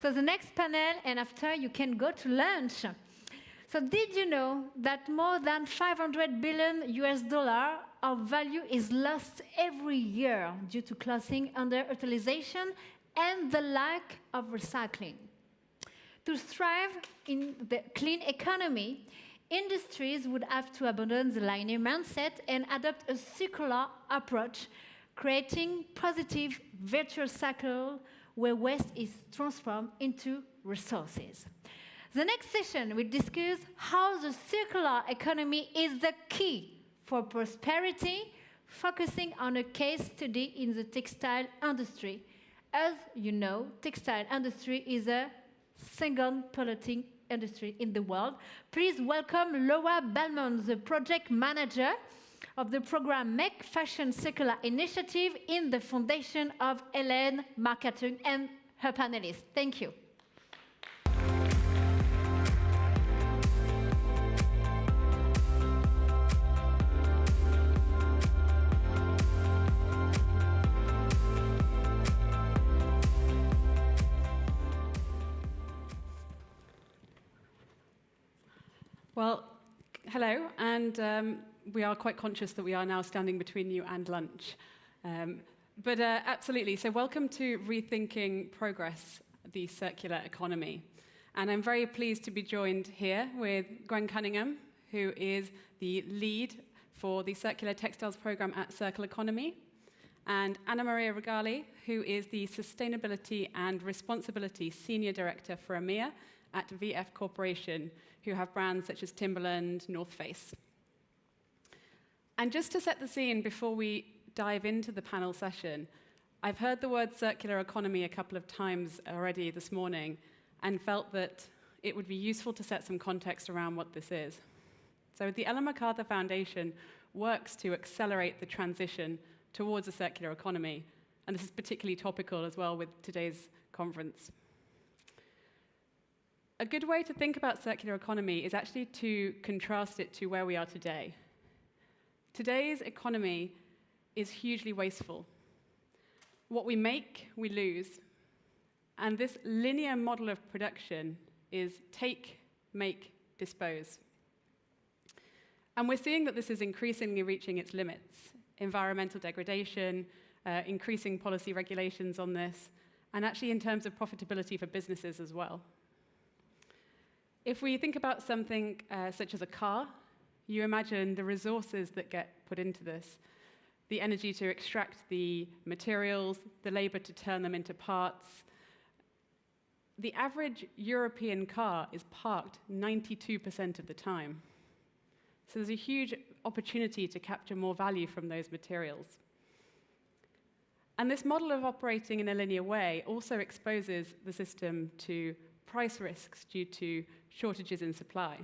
So the next panel, and after you can go to lunch. So did you know that more than 500 billion US dollar of value is lost every year due to clothing underutilization and the lack of recycling? To thrive in the clean economy, industries would have to abandon the linear mindset and adopt a circular approach, creating positive virtuous cycle where waste is transformed into resources. The next session will discuss how the circular economy is the key for prosperity, focusing on a case study in the textile industry. As you know, textile industry is a second polluting industry in the world. Please welcome Laura Balmond, the project manager of the program Make Fashion Circular Initiative in the foundation of MacArthur, and her panelists. Thank you. Well, hello, and we are quite conscious that we are now standing between you and lunch. But absolutely, so welcome to Rethinking Progress, the Circular Economy. And I'm very pleased to be joined here with Gwen Cunningham, who is the lead for the Circular Textiles Program at Circle Economy, and Anna Maria Rugarli, who is the Sustainability and Responsibility Senior Director for EMEA at VF Corporation, who have brands such as Timberland, North Face. And just to set the scene before we dive into the panel session, I've heard the word circular economy a couple of times already this morning and felt that it would be useful to set some context around what this is. So the Ellen MacArthur Foundation works to accelerate the transition towards a circular economy, and this is particularly topical as well with today's conference. A good way to think about circular economy is actually to contrast it to where we are today. Today's economy is hugely wasteful. What we make, we lose. And this linear model of production is take, make, dispose. And we're seeing that this is increasingly reaching its limits. Environmental degradation, increasing policy regulations on this, and actually in terms of profitability for businesses as well. If we think about something such as a car, you imagine the resources that get put into this, the energy to extract the materials, the labor to turn them into parts. The average European car is parked 92% of the time. So there's a huge opportunity to capture more value from those materials. And this model of operating in a linear way also exposes the system to price risks due to shortages in supply.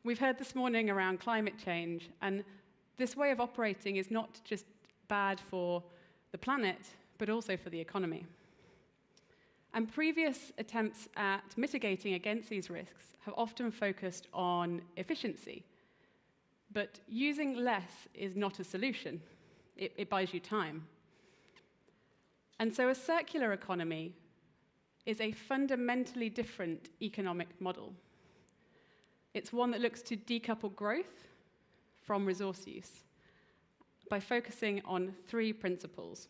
We've heard this morning around climate change, and this way of operating is not just bad for the planet, but also for the economy. And previous attempts at mitigating against these risks have often focused on efficiency. But using less is not a solution. It buys you time. And so a circular economy is a fundamentally different economic model. It's one that looks to decouple growth from resource use by focusing on three principles.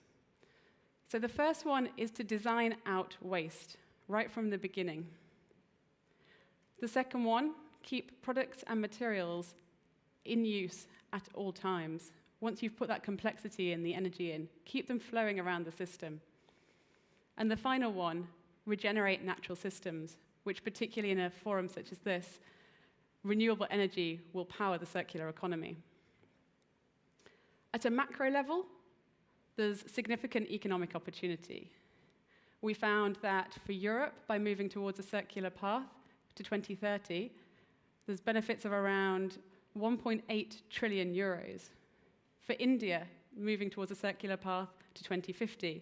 So the first one is to design out waste right from the beginning. The second one, keep products and materials in use at all times. Once you've put that complexity and the energy in, keep them flowing around the system. And the final one, regenerate natural systems, which particularly in a forum such as this, renewable energy will power the circular economy. At a macro level, there's significant economic opportunity. We found that for Europe, by moving towards a circular path to 2030, there's benefits of around 1.8 trillion euros. For India, moving towards a circular path to 2050,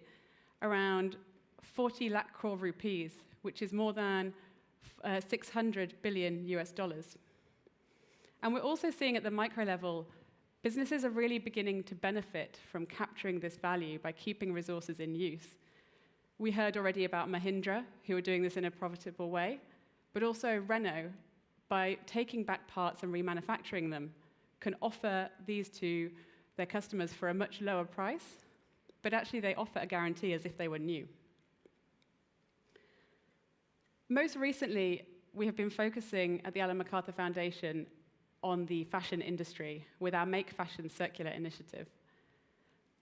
around 40 lakh crore rupees, which is more than 600 billion US dollars. And we're also seeing at the micro level, businesses are really beginning to benefit from capturing this value by keeping resources in use. We heard already about Mahindra, who are doing this in a profitable way, but also Renault, by taking back parts and remanufacturing them, can offer these to their customers for a much lower price, but actually they offer a guarantee as if they were new. Most recently, we have been focusing at the MacArthur Foundation on the fashion industry with our Make Fashion Circular initiative.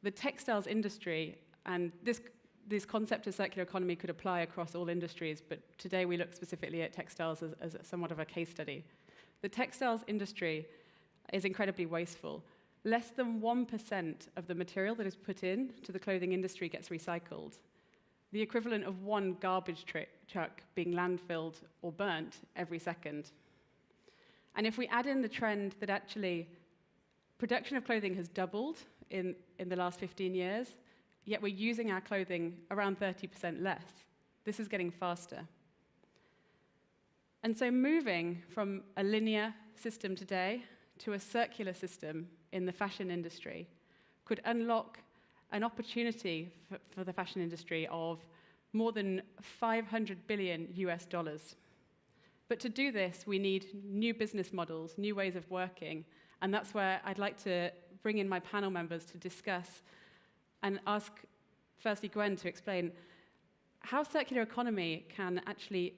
The textiles industry, and this concept of circular economy could apply across all industries, but today we look specifically at textiles as somewhat of a case study. The textiles industry is incredibly wasteful. Less than 1% of the material that is put in to the clothing industry gets recycled. The equivalent of one garbage truck being landfilled or burnt every second. And if we add in the trend that actually production of clothing has doubled in the last 15 years, yet we're using our clothing around 30% less. This is getting faster. And so moving from a linear system today to a circular system in the fashion industry could unlock an opportunity for the fashion industry of more than $500 billion US. But to do this, we need new business models, new ways of working, and that's where I'd like to bring in my panel members to discuss and ask, firstly, Gwen to explain how circular economy can actually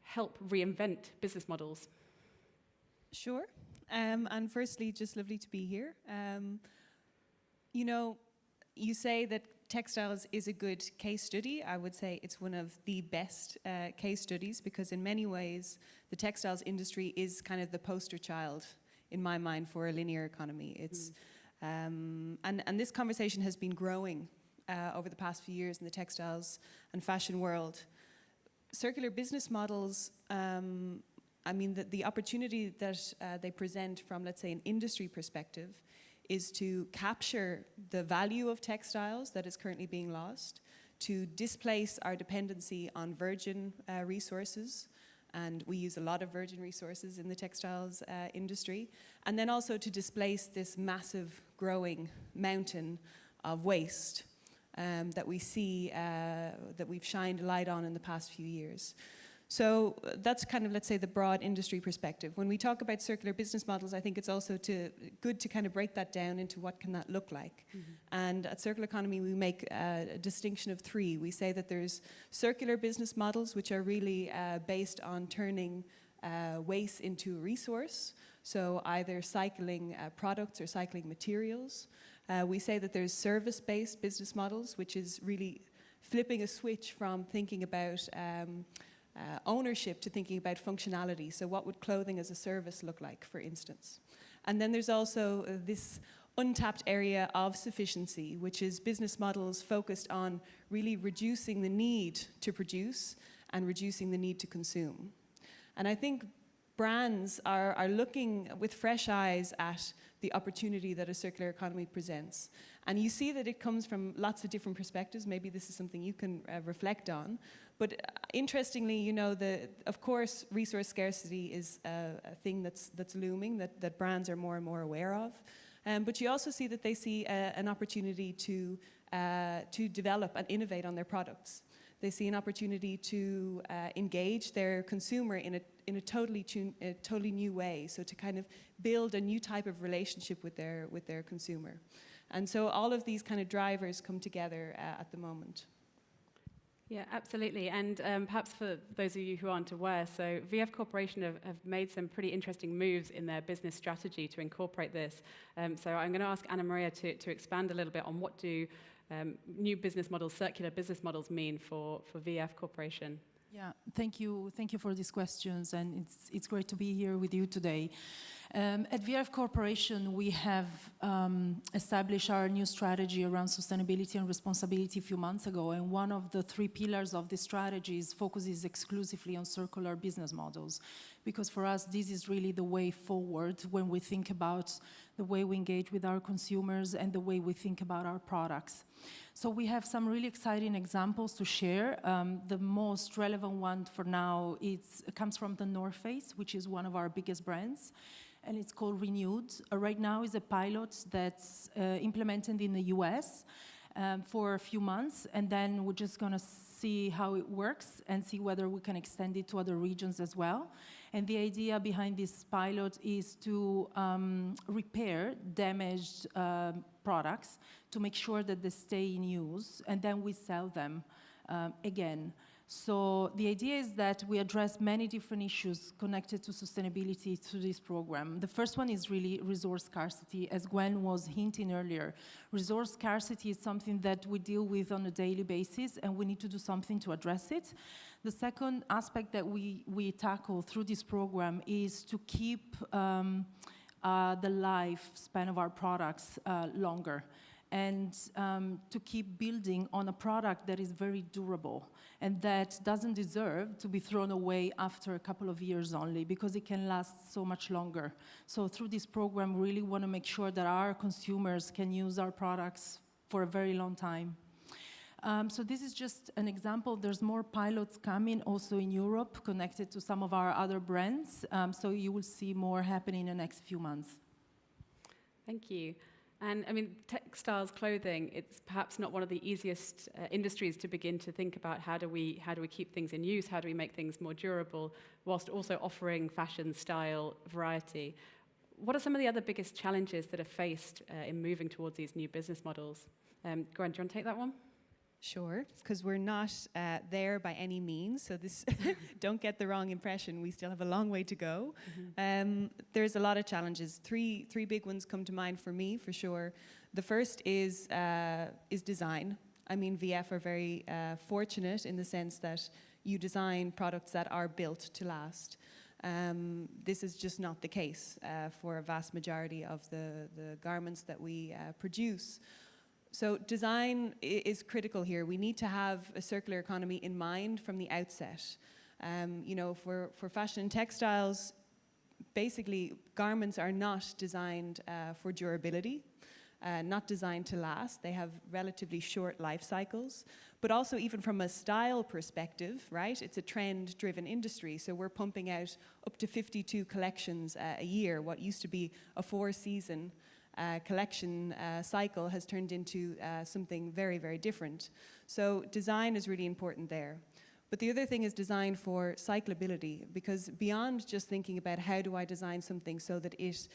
help reinvent business models. Sure. And firstly, just lovely to be here. You know, you say that textiles is a good case study. I would say it's one of the best case studies because in many ways, the textiles industry is kind of the poster child, in my mind, for a linear economy. It's, and this conversation has been growing over the past few years in the textiles and fashion world. Circular business models, I mean, the opportunity that they present from, let's say, an industry perspective is to capture the value of textiles that is currently being lost, to displace our dependency on virgin resources, and we use a lot of virgin resources in the textiles industry, and then also to displace this massive growing mountain of waste that we see, that we've shined a light on in the past few years. So that's kind of, let's say, the broad industry perspective. When we talk about circular business models, I think it's also good to kind of break that down into what can that look like. And at Circular Economy, we make a distinction of three. We say that there's circular business models, which are really based on turning waste into a resource, so either cycling products or cycling materials. We say that there's service-based business models, which is really flipping a switch from thinking about ownership to thinking about functionality. So what would clothing as a service look like, for instance? And then there's also this untapped area of sufficiency, which is business models focused on really reducing the need to produce and reducing the need to consume. And I think brands are looking with fresh eyes at the opportunity that a circular economy presents. And you see that it comes from lots of different perspectives. Maybe this is something you can reflect on. But interestingly, you know, of course, resource scarcity is a thing that's looming, that brands are more and more aware of. But you also see that they see an opportunity to develop and innovate on their products. They see an opportunity to engage their consumer in a totally new way. So to kind of build a new type of relationship with their consumer. And so all of these kind of drivers come together at the moment. Yeah, absolutely. And perhaps for those of you who aren't aware, so VF Corporation have made some pretty interesting moves in their business strategy to incorporate this. So I'm going to ask Anna Maria to expand a little bit on what do new business models, circular business models mean for VF Corporation. Yeah, thank you for these questions, and it's great to be here with you today. At VF Corporation, we have established our new strategy around sustainability and responsibility a few months ago, and one of the three pillars of this strategy focuses exclusively on circular business models, because for us, this is really the way forward when we think about the way we engage with our consumers and the way we think about our products. So we have some really exciting examples to share. The most relevant one for now comes from the North Face, which is one of our biggest brands, and it's called Renewed. Right now is a pilot that's implemented in the US for a few months, and then we're just going to see how it works and see whether we can extend it to other regions as well. And the idea behind this pilot is to repair damaged products to make sure that they stay in use, and then we sell them again. So the idea is that we address many different issues connected to sustainability through this program. The first one is really resource scarcity. As Gwen was hinting earlier, resource scarcity is something that we deal with on a daily basis, and we need to do something to address it. The second aspect that we tackle through this program is to keep the lifespan of our products longer, and to keep building on a product that is very durable and that doesn't deserve to be thrown away after a couple of years only, because it can last so much longer. So through this program, we really want to make sure that our consumers can use our products for a very long time. So this is just an example. There's more pilots coming also in Europe connected to some of our other brands. So you will see more happening in the next few months. Thank you. And I mean, textiles, clothing, it's perhaps not one of the easiest industries to begin to think about how do we keep things in use, how do we make things more durable, whilst also offering fashion, style, variety. What are some of the other biggest challenges that are faced in moving towards these new business models? Gwen, do you want to take that one? Sure, because we're not there by any means, so this don't get the wrong impression. We still have a long way to go. Mm-hmm. There's a lot of challenges. Three big ones come to mind for me, for sure. The first is design. I mean, VF are very fortunate in the sense that you design products that are built to last. This is just not the case for a vast majority of the garments that we produce. So design is critical here. We need to have a circular economy in mind from the outset. You know, for fashion and textiles, basically garments are not designed for durability, not designed to last. They have relatively short life cycles. But also even from a style perspective, right? It's a trend-driven industry, so we're pumping out up to 52 collections a year. What used to be a 4-season collection cycle has turned into something very, very different. So design is really important there. But the other thing is design for cyclability, because beyond just thinking about how do I design something so that it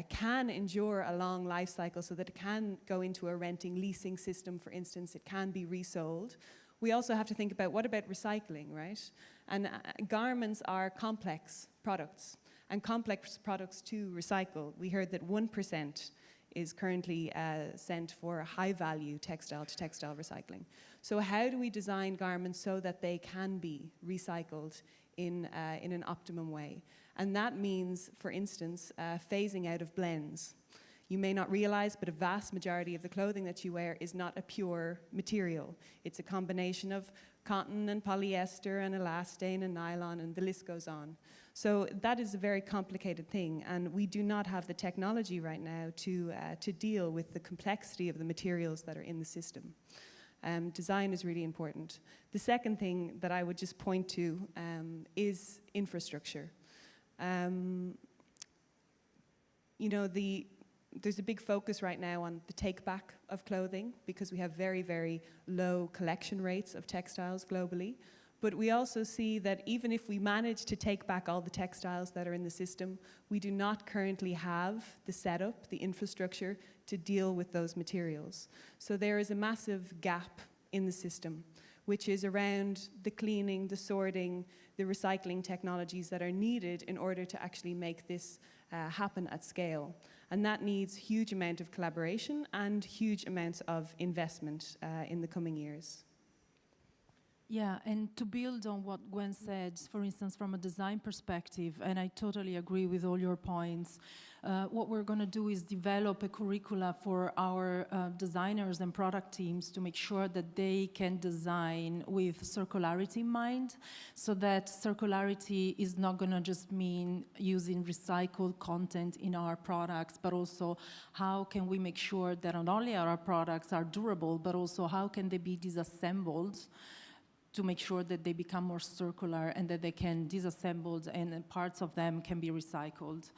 can endure a long life cycle, so that it can go into a renting, leasing system, for instance, it can be resold, we also have to think about what about recycling, right? And garments are complex products, and complex products to recycle. We heard that 1% is currently sent for high-value textile-to-textile recycling. So how do we design garments so that they can be recycled in an optimum way? And that means, for instance, phasing out of blends. You may not realize, but a vast majority of the clothing that you wear is not a pure material. It's a combination of cotton and polyester and elastane and nylon, and the list goes on. So that is a very complicated thing, and we do not have the technology right now to deal with the complexity of the materials that are in the system. Design is really important. The second thing that I would just point to is infrastructure. You know, there's a big focus right now on the take-back of clothing, because we have very, very low collection rates of textiles globally. But we also see that even if we manage to take back all the textiles that are in the system, we do not currently have the setup, the infrastructure to deal with those materials. So there is a massive gap in the system, which is around the cleaning, the sorting, the recycling technologies that are needed in order to actually make this happen at scale. And that needs huge amount of collaboration and huge amounts of investment in the coming years. Yeah, and to build on what Gwen said, for instance, from a design perspective, and I totally agree with all your points, what we're going to do is develop a curricula for our designers and product teams to make sure that they can design with circularity in mind, so that circularity is not going to just mean using recycled content in our products, but also how can we make sure that not only our products are durable, but also how can they be disassembled to make sure that they become more circular and that they can disassembled and parts of them can be recycled.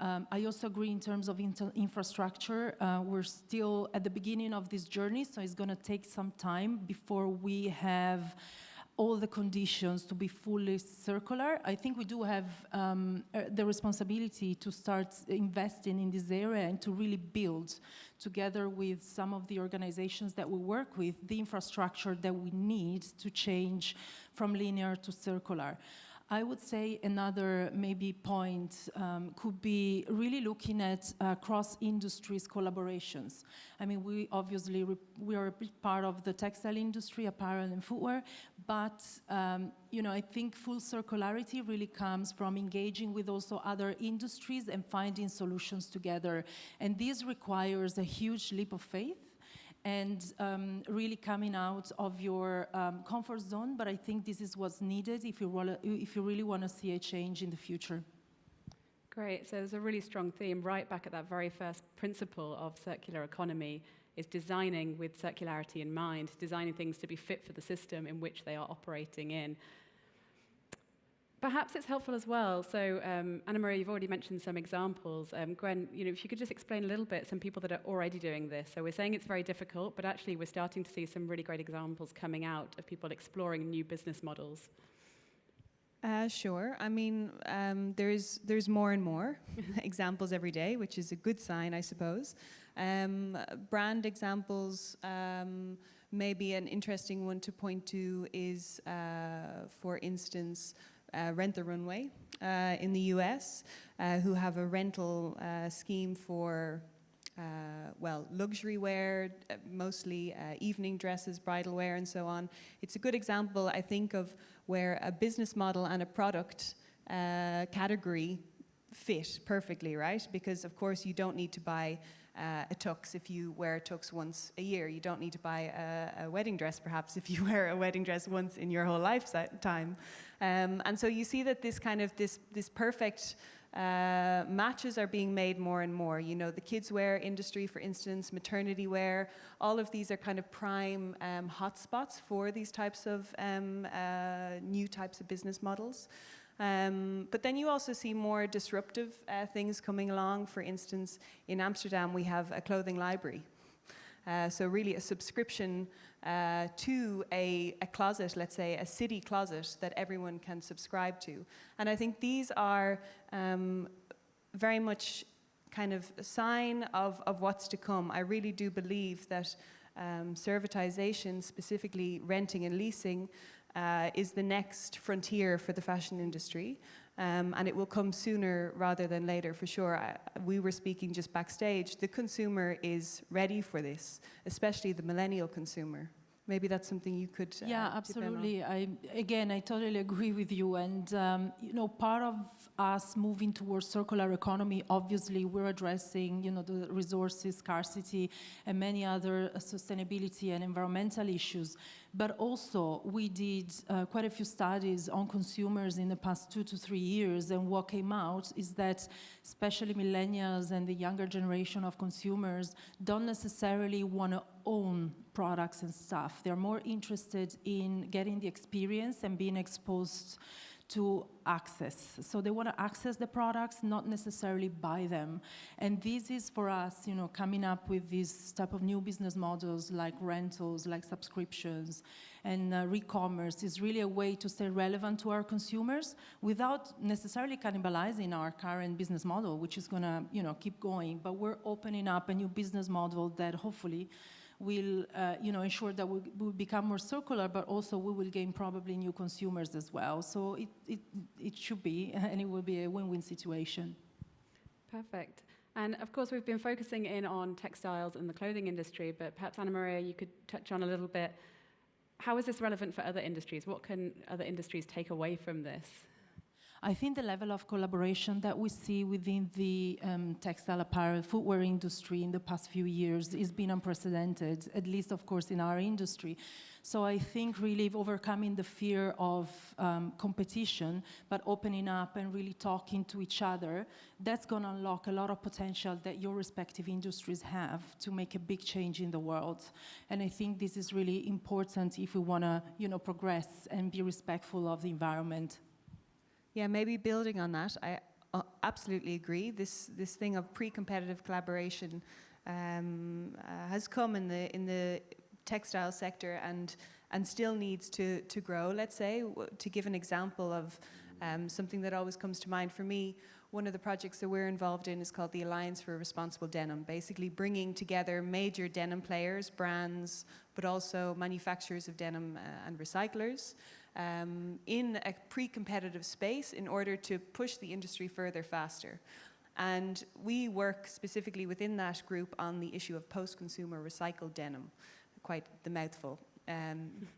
I also agree in terms of infrastructure. We're still at the beginning of this journey, so it's going to take some time before we have all the conditions to be fully circular. I think we do have the responsibility to start investing in this area and to really build, together with some of the organizations that we work with, the infrastructure that we need to change from linear to circular. I would say another maybe point could be really looking at cross-industries collaborations. I mean, we obviously, we are a big part of the textile industry, apparel and footwear, but you know, I think full circularity really comes from engaging with also other industries and finding solutions together. And this requires a huge leap of faith and really coming out of your comfort zone. But I think this is what's needed if you really want to see a change in the future. Great, so there's a really strong theme right back at that very first principle of circular economy, is designing with circularity in mind, designing things to be fit for the system in which they are operating in. Perhaps it's helpful as well. So, Anna Maria, you've already mentioned some examples. Gwen, you know, if you could just explain a little bit some people that are already doing this. So we're saying it's very difficult, but actually we're starting to see some really great examples coming out of people exploring new business models. Sure. I mean, there's more and more examples every day, which is a good sign, I suppose. Brand examples, maybe an interesting one to point to is, for instance, Rent the Runway in the US, who have a rental scheme for, well, luxury wear, mostly evening dresses, bridal wear, and so on. It's a good example, I think, of where a business model and a product category fit perfectly, right? Because, of course, you don't need to buy a tux if you wear a tux once a year. You don't need to buy a wedding dress, perhaps, if you wear a wedding dress once in your whole lifetime. And so you see that this kind of, this perfect matches are being made more and more. You know, the kids wear industry, for instance, maternity wear, all of these are kind of prime hotspots for these types of new types of business models. But then you also see more disruptive things coming along. For instance, in Amsterdam, we have a clothing library. So really a subscription to a closet, let's say a city closet that everyone can subscribe to. And I think these are very much kind of a sign of what's to come. I really do believe that servitization, specifically renting and leasing, is the next frontier for the fashion industry. And it will come sooner rather than later, for sure. We were speaking just backstage. The consumer is ready for this, especially the millennial consumer. Maybe that's something you could yeah, absolutely. I totally agree with you. And you know, part of us moving towards circular economy, obviously, we're addressing, you know, the resources scarcity and many other sustainability and environmental issues. But also, we did quite a few studies on consumers in the past 2 to 3 years, and what came out is that especially millennials and the younger generation of consumers don't necessarily want to own products and stuff. They're more interested in getting the experience and being exposed to access. So they want to access the products, not necessarily buy them. And this is for us, you know, coming up with these type of new business models like rentals, like subscriptions, and re-commerce is really a way to stay relevant to our consumers without necessarily cannibalizing our current business model, which is going to, you know, keep going. But we're opening up a new business model that hopefully will you know, ensure that we will become more circular, but also we will gain probably new consumers as well. So it should be, and it will be a win-win situation. Perfect. And of course, we've been focusing in on textiles and the clothing industry, but perhaps Anna Maria, you could touch on a little bit, how is this relevant for other industries? What can other industries take away from this? I think the level of collaboration that we see within the textile apparel footwear industry in the past few years has been unprecedented, at least, of course, in our industry. So I think really overcoming the fear of competition, but opening up and really talking to each other, that's going to unlock a lot of potential that your respective industries have to make a big change in the world. And I think this is really important if we want to, you know, progress and be respectful of the environment. Yeah, maybe building on that, I absolutely agree. This thing of pre-competitive collaboration has come in the textile sector and still needs to grow. Let's say, to give an example of something that always comes to mind for me, one of the projects that we're involved in is called the Alliance for Responsible Denim, basically bringing together major denim players, brands, but also manufacturers of denim and recyclers in a pre-competitive space in order to push the industry further faster. And we work specifically within that group on the issue of post-consumer recycled denim, quite the mouthful.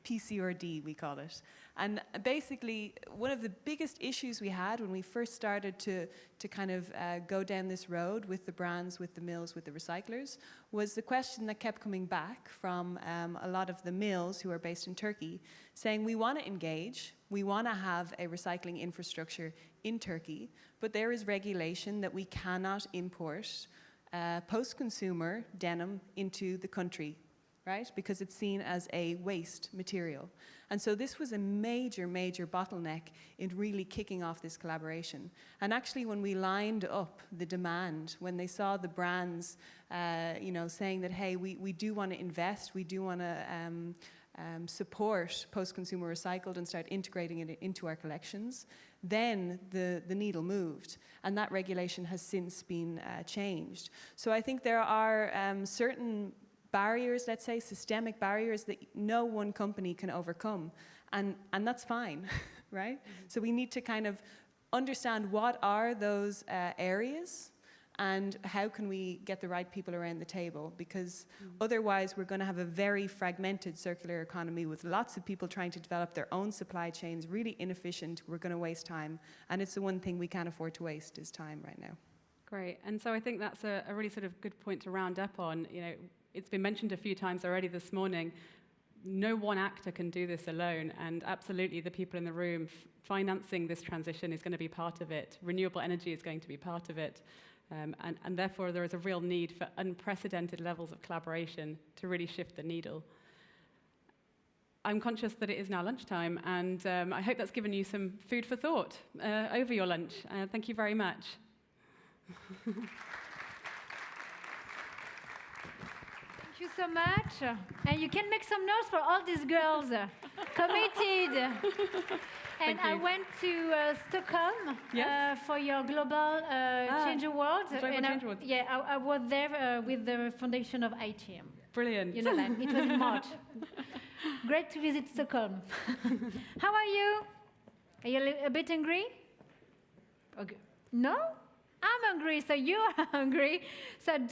PCRD, we call it. And basically, one of the biggest issues we had when we first started to kind of go down this road with the brands, with the mills, with the recyclers, was the question that kept coming back from a lot of the mills who are based in Turkey, saying we want to engage, we want to have a recycling infrastructure in Turkey, but there is regulation that we cannot import post-consumer denim into the country, right? Because it's seen as a waste material. And so this was a major, major bottleneck in really kicking off this collaboration. And actually, when we lined up the demand, when they saw the brands, saying that, hey, we do want to invest, we do want to support post-consumer recycled and start integrating it into our collections, then the needle moved. And that regulation has since been changed. So I think there are certain barriers, let's say, systemic barriers that no one company can overcome. And that's fine, right? So we need to kind of understand what are those areas and how can we get the right people around the table, because otherwise we're going to have a very fragmented circular economy with lots of people trying to develop their own supply chains, really inefficient. We're going to waste time. And it's the one thing we can't afford to waste is time right now. Great. And so I think that's a really sort of good point to round up on. It's been mentioned a few times already this morning, no one actor can do this alone, and absolutely the people in the room financing this transition is going to be part of it. Renewable energy is going to be part of it, and therefore there is a real need for unprecedented levels of collaboration to really shift the needle. I'm conscious that it is now lunchtime, and I hope that's given you some food for thought over your lunch. Thank you very much. Thank you so much. And you can make some notes for all these girls committed. And I went to Stockholm for your Global Change Awards. I was there with the foundation of ITM. Brilliant. You know that. It was in March. Great to visit Stockholm. How are you? Are you a bit hungry? Okay. No? I'm hungry, so you are hungry. So